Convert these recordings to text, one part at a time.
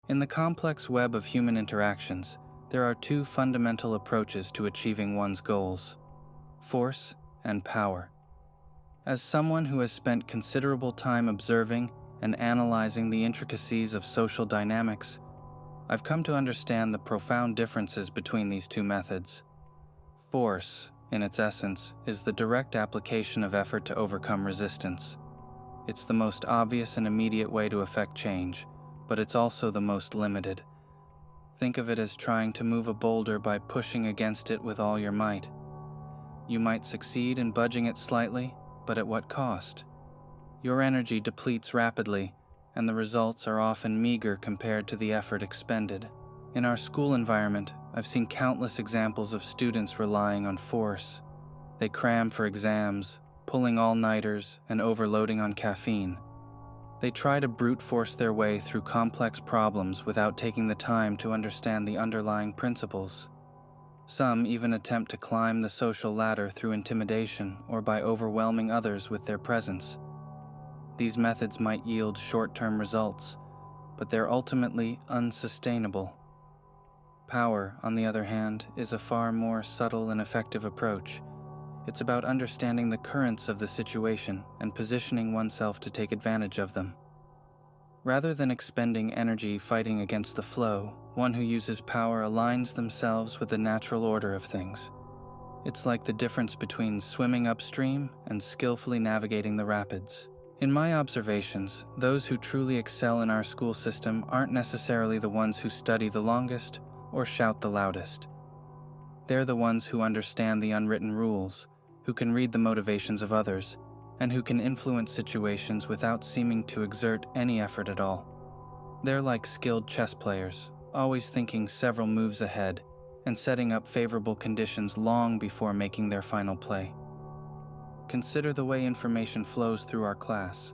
In the complex web of human interactions, there are two fundamental approaches to achieving one's goals: force and power. As someone who has spent considerable time observing and analyzing the intricacies of social dynamics, I've come to understand the profound differences between these two methods. Force, in its essence, is the direct application of effort to overcome resistance. It's the most obvious and immediate way to effect change, but it's also the most limited. Think of it as trying to move a boulder by pushing against it with all your might. You might succeed in budging it slightly, but at what cost? Your energy depletes rapidly, and the results are often meager compared to the effort expended. In our school environment, I've seen countless examples of students relying on force. They cram for exams, pulling all-nighters, and overloading on caffeine. They try to brute force their way through complex problems without taking the time to understand the underlying principles. Some even attempt to climb the social ladder through intimidation or by overwhelming others with their presence. These methods might yield short-term results, but they're ultimately unsustainable. Power, on the other hand, is a far more subtle and effective approach. It's about understanding the currents of the situation and positioning oneself to take advantage of them. Rather than expending energy fighting against the flow, one who uses power aligns themselves with the natural order of things. It's like the difference between swimming upstream and skillfully navigating the rapids. In my observations, those who truly excel in our school system aren't necessarily the ones who study the longest or shout the loudest. They're the ones who understand the unwritten rules, who can read the motivations of others, and who can influence situations without seeming to exert any effort at all. They're like skilled chess players, always thinking several moves ahead and setting up favorable conditions long before making their final play. Consider the way information flows through our class.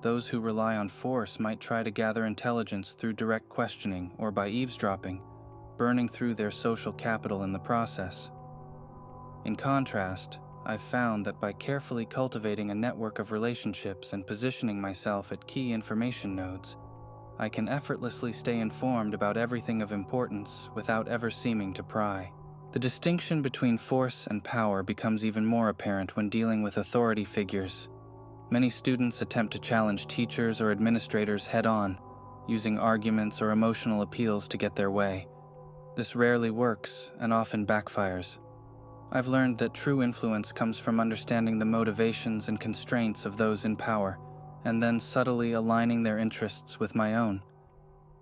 Those who rely on force might try to gather intelligence through direct questioning or by eavesdropping, burning through their social capital in the process. In contrast, I've found that by carefully cultivating a network of relationships and positioning myself at key information nodes, I can effortlessly stay informed about everything of importance without ever seeming to pry. The distinction between force and power becomes even more apparent when dealing with authority figures. Many students attempt to challenge teachers or administrators head-on, using arguments or emotional appeals to get their way. This rarely works and often backfires. I've learned that true influence comes from understanding the motivations and constraints of those in power, and then subtly aligning their interests with my own.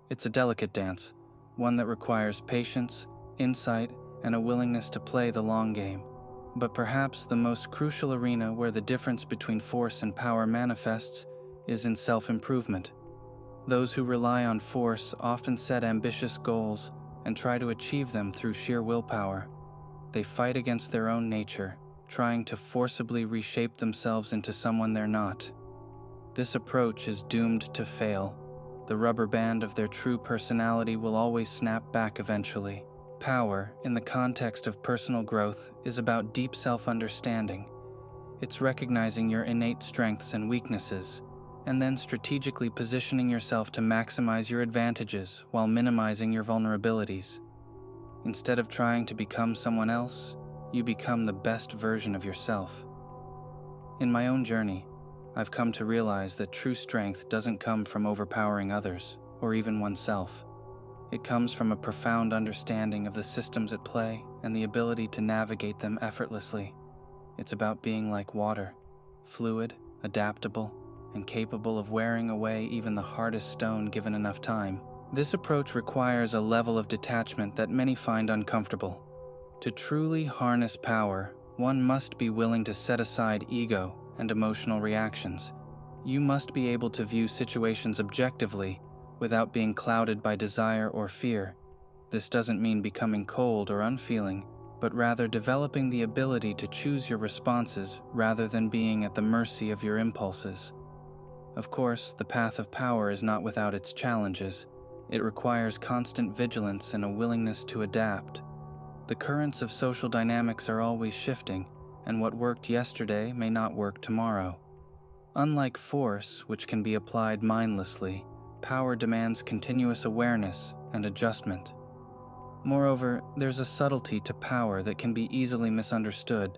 It's a delicate dance, one that requires patience, insight, and a willingness to play the long game. But perhaps the most crucial arena where the difference between force and power manifests is in self-improvement. Those who rely on force often set ambitious goals and try to achieve them through sheer willpower. They fight against their own nature, trying to forcibly reshape themselves into someone they're not. This approach is doomed to fail. The rubber band of their true personality will always snap back eventually. Power, in the context of personal growth, is about deep self-understanding. It's recognizing your innate strengths and weaknesses, and then strategically positioning yourself to maximize your advantages while minimizing your vulnerabilities. Instead of trying to become someone else, you become the best version of yourself. In my own journey, I've come to realize that true strength doesn't come from overpowering others, or even oneself. It comes from a profound understanding of the systems at play and the ability to navigate them effortlessly. It's about being like water, fluid, adaptable, and capable of wearing away even the hardest stone given enough time. This approach requires a level of detachment that many find uncomfortable. To truly harness power, one must be willing to set aside ego and emotional reactions. You must be able to view situations objectively without being clouded by desire or fear. This doesn't mean becoming cold or unfeeling, but rather developing the ability to choose your responses rather than being at the mercy of your impulses. Of course, the path of power is not without its challenges. It requires constant vigilance and a willingness to adapt. The currents of social dynamics are always shifting, and what worked yesterday may not work tomorrow. Unlike force, which can be applied mindlessly, power demands continuous awareness and adjustment. Moreover, there's a subtlety to power that can be easily misunderstood.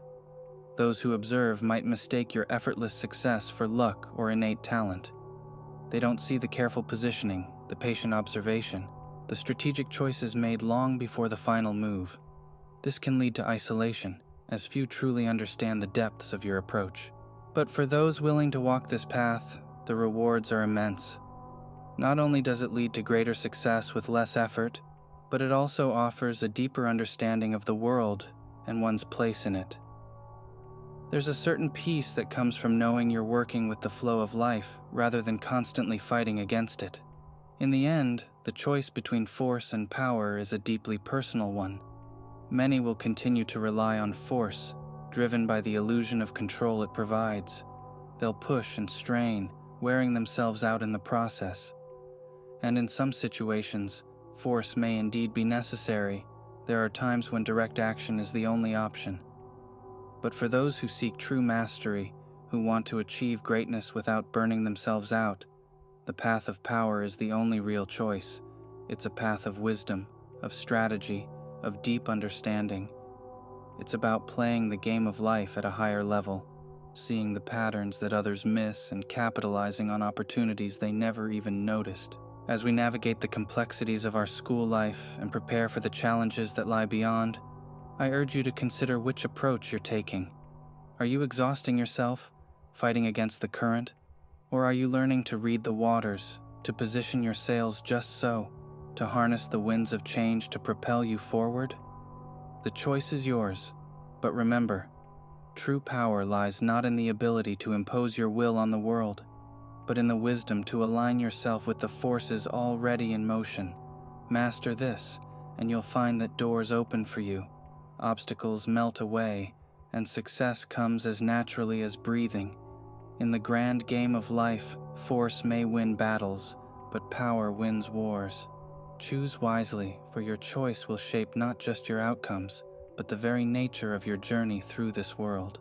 Those who observe might mistake your effortless success for luck or innate talent. They don't see the careful positioning, the patient observation, the strategic choices made long before the final move. This can lead to isolation, as few truly understand the depths of your approach. But for those willing to walk this path, the rewards are immense. Not only does it lead to greater success with less effort, but it also offers a deeper understanding of the world and one's place in it. There's a certain peace that comes from knowing you're working with the flow of life rather than constantly fighting against it. In the end, the choice between force and power is a deeply personal one. Many will continue to rely on force, driven by the illusion of control it provides. They'll push and strain, wearing themselves out in the process. And in some situations, force may indeed be necessary. There are times when direct action is the only option. But for those who seek true mastery, who want to achieve greatness without burning themselves out, the path of power is the only real choice. It's a path of wisdom, of strategy, of deep understanding. It's about playing the game of life at a higher level, seeing the patterns that others miss and capitalizing on opportunities they never even noticed. As we navigate the complexities of our school life and prepare for the challenges that lie beyond, I urge you to consider which approach you're taking. Are you exhausting yourself, fighting against the current? Or are you learning to read the waters, to position your sails just so, to harness the winds of change to propel you forward? The choice is yours, but remember, true power lies not in the ability to impose your will on the world, but in the wisdom to align yourself with the forces already in motion. Master this, and you'll find that doors open for you, obstacles melt away, and success comes as naturally as breathing. In the grand game of life, force may win battles, but power wins wars. Choose wisely, for your choice will shape not just your outcomes, but the very nature of your journey through this world.